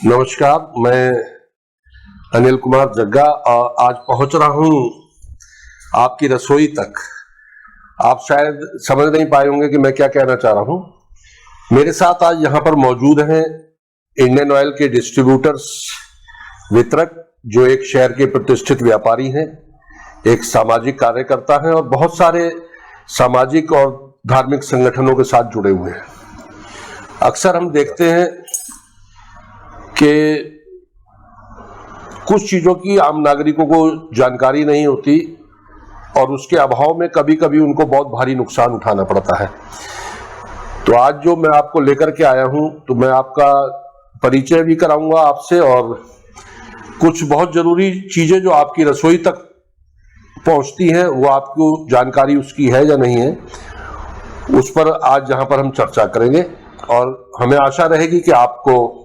नमस्कार, मैं अनिल कुमार जग्गा और आज पहुंच रहा हूं आपकी रसोई तक। आप शायद समझ नहीं पाए होंगे कि मैं क्या कहना चाह रहा हूं। मेरे साथ आज यहां पर मौजूद हैं इंडियन ऑयल के डिस्ट्रीब्यूटर्स वितरक, जो एक शहर के प्रतिष्ठित व्यापारी हैं, एक सामाजिक कार्यकर्ता हैं और बहुत सारे सामाजिक और धार्मिक संगठनों के साथ जुड़े हुए हैं। अक्सर हम देखते हैं कि कुछ चीजों की आम नागरिकों को जानकारी नहीं होती और उसके अभाव में कभी कभी उनको बहुत भारी नुकसान उठाना पड़ता है। तो आज जो मैं आपको लेकर के आया हूं, तो मैं आपका परिचय भी कराऊंगा आपसे और कुछ बहुत जरूरी चीजें जो आपकी रसोई तक पहुंचती हैं, वो आपको जानकारी उसकी है या नहीं है, उस पर आज यहां पर हम चर्चा करेंगे और हमें आशा रहेगी कि आपको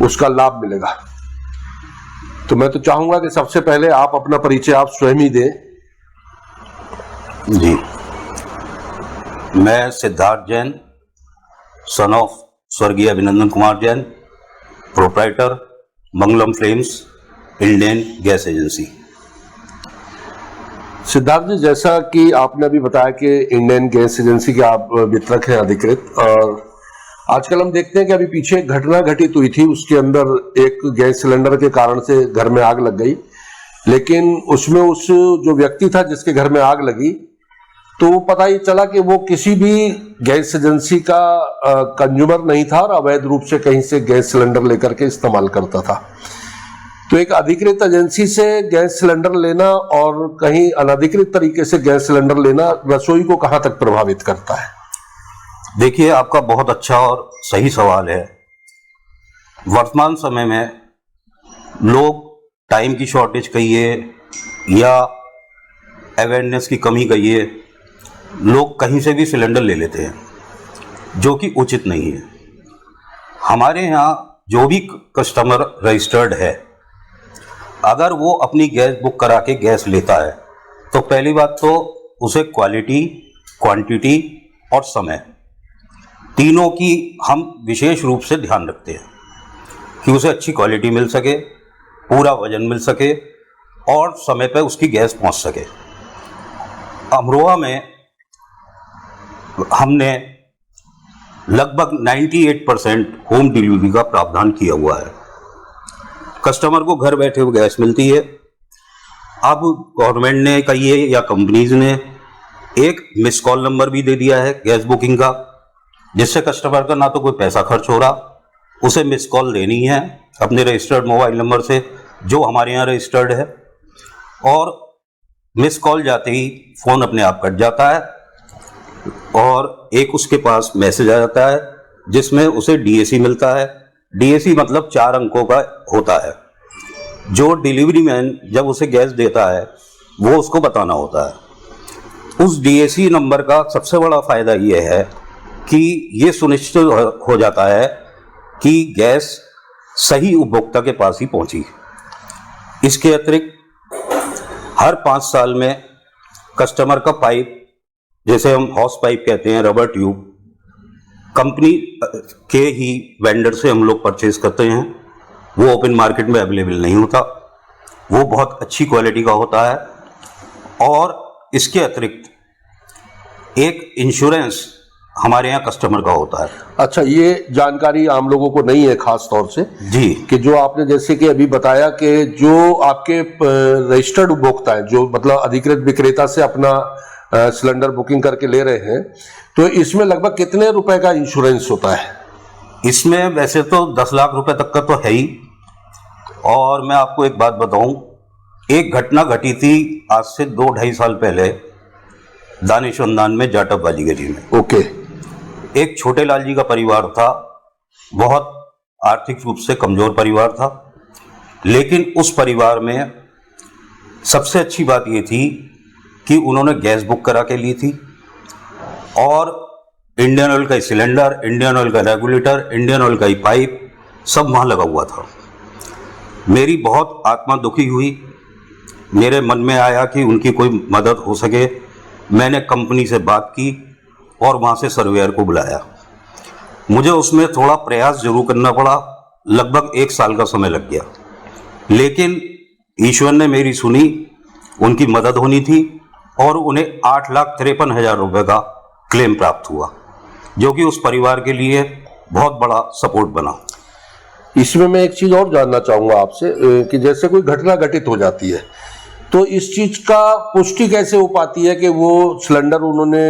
उसका लाभ मिलेगा। तो मैं तो चाहूंगा कि सबसे पहले आप अपना परिचय आप स्वयं ही दें। जी, मैं सिद्धार्थ जैन, सन ऑफ स्वर्गीय Abhinandan Kumar Jain, proprietor Mangalam flames Indian gas agency. Siddharth ji, जैसा कि आपने अभी बताया कि इंडियन गैस एजेंसी के आप वितरक हैं अधिकृत, और आजकल हम देखते हैं कि अभी पीछे एक घटना घटित हुई थी, उसके अंदर एक गैस सिलेंडर के कारण से घर में आग लग गई, लेकिन उसमें उस जो व्यक्ति था जिसके घर में आग लगी, तो वो पता ही चला कि वो किसी भी गैस एजेंसी का कंज्यूमर नहीं था और अवैध रूप से कहीं से गैस सिलेंडर लेकर के इस्तेमाल करता था। तो एक अधिकृत एजेंसी से गैस सिलेंडर लेना और कहीं अनधिकृत तरीके से गैस सिलेंडर लेना रसोई को कहां तक प्रभावित करता है? देखिए, आपका बहुत अच्छा और सही सवाल है। वर्तमान समय में लोग टाइम की शॉर्टेज कहिए या अवेयरनेस की कमी कहिए, लोग कहीं से भी सिलेंडर ले लेते हैं, जो कि उचित नहीं है। हमारे यहाँ जो भी कस्टमर रजिस्टर्ड है, अगर वो अपनी गैस बुक करा के गैस लेता है, तो पहली बात तो उसे क्वालिटी, क्वांटिटी और समय, तीनों की हम विशेष रूप से ध्यान रखते हैं कि उसे अच्छी क्वालिटी मिल सके, पूरा वजन मिल सके और समय पर उसकी गैस पहुंच सके। अमरोहा में हमने लगभग 98% होम डिलीवरी का प्रावधान किया हुआ है। कस्टमर को घर बैठे हुए गैस मिलती है। अब गवर्नमेंट ने कहिए या कंपनीज ने एक मिस कॉल नंबर भी दे दिया है गैस बुकिंग का, जिससे कस्टमर का ना तो कोई पैसा खर्च हो रहा, उसे मिस कॉल देनी है अपने रजिस्टर्ड मोबाइल नंबर से जो हमारे यहाँ रजिस्टर्ड है, और मिस कॉल जाते ही फ़ोन अपने आप कट जाता है और एक उसके पास मैसेज आ जाता है जिसमें उसे डीएसी मिलता है। डीएसी मतलब 4 अंकों का होता है, जो डिलीवरी मैन जब उसे गैस देता है वो उसको बताना होता है। उस डीएसी नंबर का सबसे बड़ा फ़ायदा ये है कि ये सुनिश्चित हो जाता है कि गैस सही उपभोक्ता के पास ही पहुंची। इसके अतिरिक्त हर 5 साल में कस्टमर का पाइप, जैसे हम हॉस पाइप कहते हैं, रबर ट्यूब, कंपनी के ही वेंडर से हम लोग परचेज करते हैं। वो ओपन मार्केट में अवेलेबल नहीं होता, वो बहुत अच्छी क्वालिटी का होता है। और इसके अतिरिक्त एक इंश्योरेंस हमारे यहाँ कस्टमर का होता है। अच्छा, ये जानकारी आम लोगों को नहीं है खास तौर से जी, कि जो आपने जैसे कि अभी बताया कि जो आपके रजिस्टर्ड उपभोक्ता है, जो मतलब अधिकृत विक्रेता से अपना सिलेंडर बुकिंग करके ले रहे हैं, तो इसमें लगभग कितने रुपए का इंश्योरेंस होता है? इसमें वैसे तो 10 लाख रुपए तक का तो है ही। और मैं आपको एक बात बताऊं, एक घटना घटी थी आज से 2-2.5 साल पहले दानिशमंदान में, जाटव वाली गली में। ओके। एक छोटे लाल जी का परिवार था, बहुत आर्थिक रूप से कमजोर परिवार था, लेकिन उस परिवार में सबसे अच्छी बात ये थी कि उन्होंने गैस बुक करा के ली थी और इंडियन ऑयल का सिलेंडर, इंडियन ऑयल का रेगुलेटर, इंडियन ऑयल का ही पाइप सब वहाँ लगा हुआ था। मेरी बहुत आत्मा दुखी हुई, मेरे मन में आया कि उनकी कोई मदद हो सके। मैंने कंपनी से बात की और वहाँ से सर्वेयर को बुलाया। मुझे उसमें थोड़ा प्रयास जरूर करना पड़ा, लगभग 1 साल का समय लग गया, लेकिन ईश्वर ने मेरी सुनी, उनकी मदद होनी थी और उन्हें 8,53,000 रुपये का क्लेम प्राप्त हुआ, जो कि उस परिवार के लिए बहुत बड़ा सपोर्ट बना। इसमें मैं एक चीज और जानना चाहूंगा आपसे कि जैसे कोई घटना घटित हो जाती है तो इस चीज का पुष्टि कैसे हो पाती है कि वो सिलेंडर उन्होंने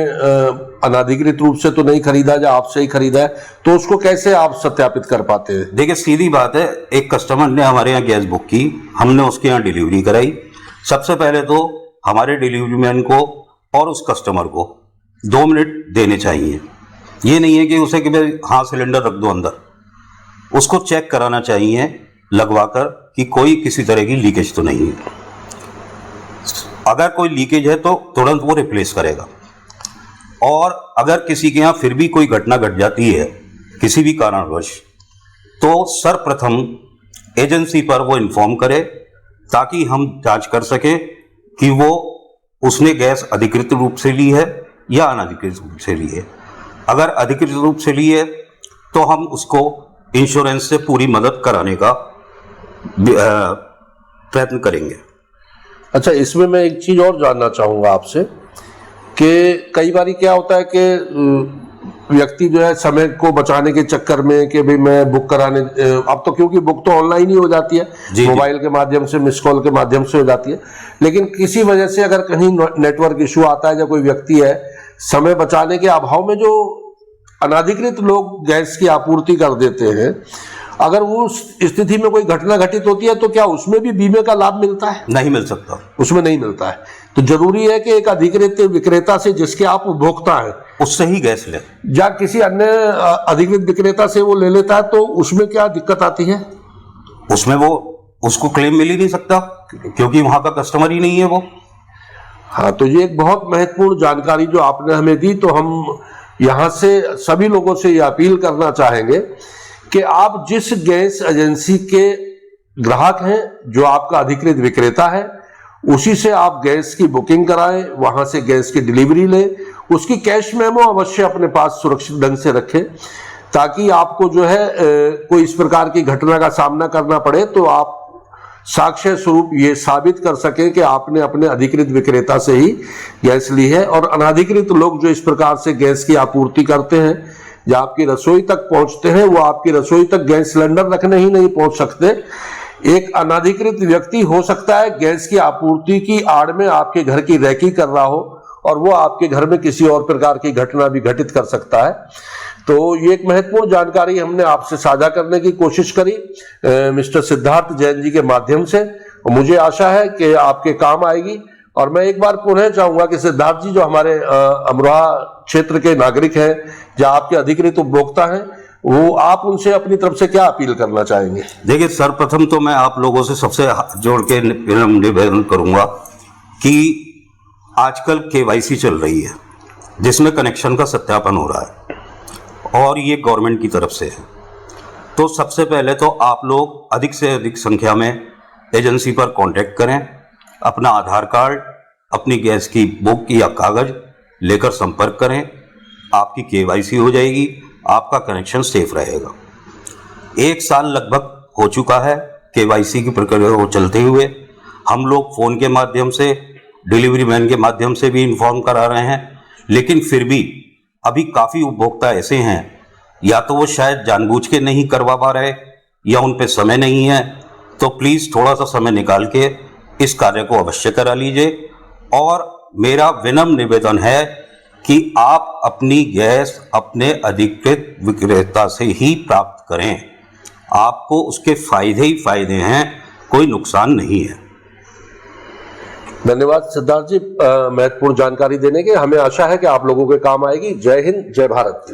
अनाधिकृत रूप से तो नहीं खरीदा या आपसे ही खरीदा है, तो उसको कैसे आप सत्यापित कर पाते हैं? देखिए, सीधी बात है, एक कस्टमर ने हमारे यहाँ गैस बुक की, हमने उसके यहाँ डिलीवरी कराई। सबसे पहले तो हमारे डिलीवरी मैन को और उस कस्टमर को 2 मिनट देने चाहिए। ये नहीं है कि उसे कि भाई हाँ सिलेंडर रख दो अंदर, उसको चेक कराना चाहिए लगवाकर कि कोई किसी तरह की लीकेज तो नहीं है। अगर कोई लीकेज है तो तुरंत वो रिप्लेस करेगा, और अगर किसी के यहाँ फिर भी कोई घटना घट जाती है किसी भी कारणवश, तो सर्वप्रथम एजेंसी पर वो इन्फॉर्म करे ताकि हम जांच कर सकें कि वो उसने गैस अधिकृत रूप से ली है या अनधिकृत रूप से ली है। अगर अधिकृत रूप से ली है तो हम उसको इंश्योरेंस से पूरी मदद कराने का प्रयत्न करेंगे। अच्छा, इसमें मैं एक चीज और जानना चाहूंगा आपसे कि कई बार क्या होता है कि व्यक्ति जो है समय को बचाने के चक्कर में कि भाई मैं बुक कराने, अब तो क्योंकि बुक तो ऑनलाइन ही हो जाती है, मोबाइल के माध्यम से, मिस कॉल के माध्यम से हो जाती है, लेकिन किसी वजह से अगर कहीं नेटवर्क इशू आता है या कोई व्यक्ति है, समय बचाने के अभाव में जो अनाधिकृत लोग गैस की आपूर्ति कर देते हैं, अगर उस स्थिति में कोई घटना घटित होती है तो क्या उसमें भी बीमे का लाभ मिलता है? नहीं मिल सकता, उसमें नहीं मिलता है। तो जरूरी है कि एक अधिकृत विक्रेता से, जिसके आप उपभोक्ता हैं, उससे ही गैस ले, या किसी अन्य अधिकृत विक्रेता से वो ले लेता है तो उसमें क्या दिक्कत आती है? उसमें वो उसको क्लेम मिल ही नहीं सकता क्योंकि वहां का कस्टमर ही नहीं है वो। हाँ, तो ये एक बहुत महत्वपूर्ण जानकारी जो आपने हमें दी। तो हम यहाँ से सभी लोगों से ये अपील करना चाहेंगे कि आप जिस गैस एजेंसी के ग्राहक हैं, जो आपका अधिकृत विक्रेता है, उसी से आप गैस की बुकिंग कराएं, वहां से गैस की डिलीवरी लें, उसकी कैश मेमो अवश्य अपने पास सुरक्षित ढंग से रखें, ताकि आपको जो है कोई इस प्रकार की घटना का सामना करना पड़े तो आप साक्ष्य स्वरूप ये साबित कर सकें कि आपने अपने अधिकृत विक्रेता से ही गैस ली है। और अनाधिकृत लोग जो इस प्रकार से गैस की आपूर्ति करते हैं या आपकी रसोई तक पहुंचते हैं, वो आपकी रसोई तक गैस सिलेंडर रखने ही नहीं पहुंच सकते। एक अनाधिकृत व्यक्ति हो सकता है गैस की आपूर्ति की आड़ में आपके घर की रैकी कर रहा हो और वो आपके घर में किसी और प्रकार की घटना भी घटित कर सकता है। तो ये एक महत्वपूर्ण जानकारी हमने आपसे साझा करने की कोशिश करी मिस्टर सिद्धार्थ जैन जी के माध्यम से, और मुझे आशा है कि आपके काम आएगी। और मैं एक बार पुनः चाहूंगा कि सिद्धार्थ जी, जो हमारे अमरोहा क्षेत्र के नागरिक हैं या आपके अधिकृत उपभोक्ता हैं, वो आप उनसे अपनी तरफ से क्या अपील करना चाहेंगे? देखिए, सर्वप्रथम तो मैं आप लोगों से सबसे हाथ जोड़ के निवेदन करूंगा कि आजकल केवाईसी चल रही है जिसमें कनेक्शन का सत्यापन हो रहा है और ये गवर्नमेंट की तरफ से है। तो सबसे पहले तो आप लोग अधिक से अधिक संख्या में एजेंसी पर कांटेक्ट करें, अपना आधार कार्ड, अपनी गैस की बुक या कागज लेकर संपर्क करें, आपकी केवाईसी हो जाएगी, आपका कनेक्शन सेफ रहेगा। 1 साल लगभग हो चुका है केवाईसी की प्रक्रिया को चलते हुए। हम लोग फ़ोन के माध्यम से, डिलीवरी मैन के माध्यम से भी इन्फॉर्म करा रहे हैं, लेकिन फिर भी अभी काफ़ी उपभोक्ता ऐसे हैं, या तो वो शायद जानबूझ के नहीं करवा पा रहे या उन पे समय नहीं है। तो प्लीज़ थोड़ा सा समय निकाल के इस कार्य को अवश्य करा लीजिए। और मेरा विनम्र निवेदन है कि आप अपनी गैस अपने अधिकृत विक्रेता से ही प्राप्त करें, आपको उसके फायदे ही फायदे हैं, कोई नुकसान नहीं है। धन्यवाद सिद्धार्थ जी, महत्वपूर्ण जानकारी देने के। हमें आशा है कि आप लोगों के काम आएगी। जय हिंद, जय भारत।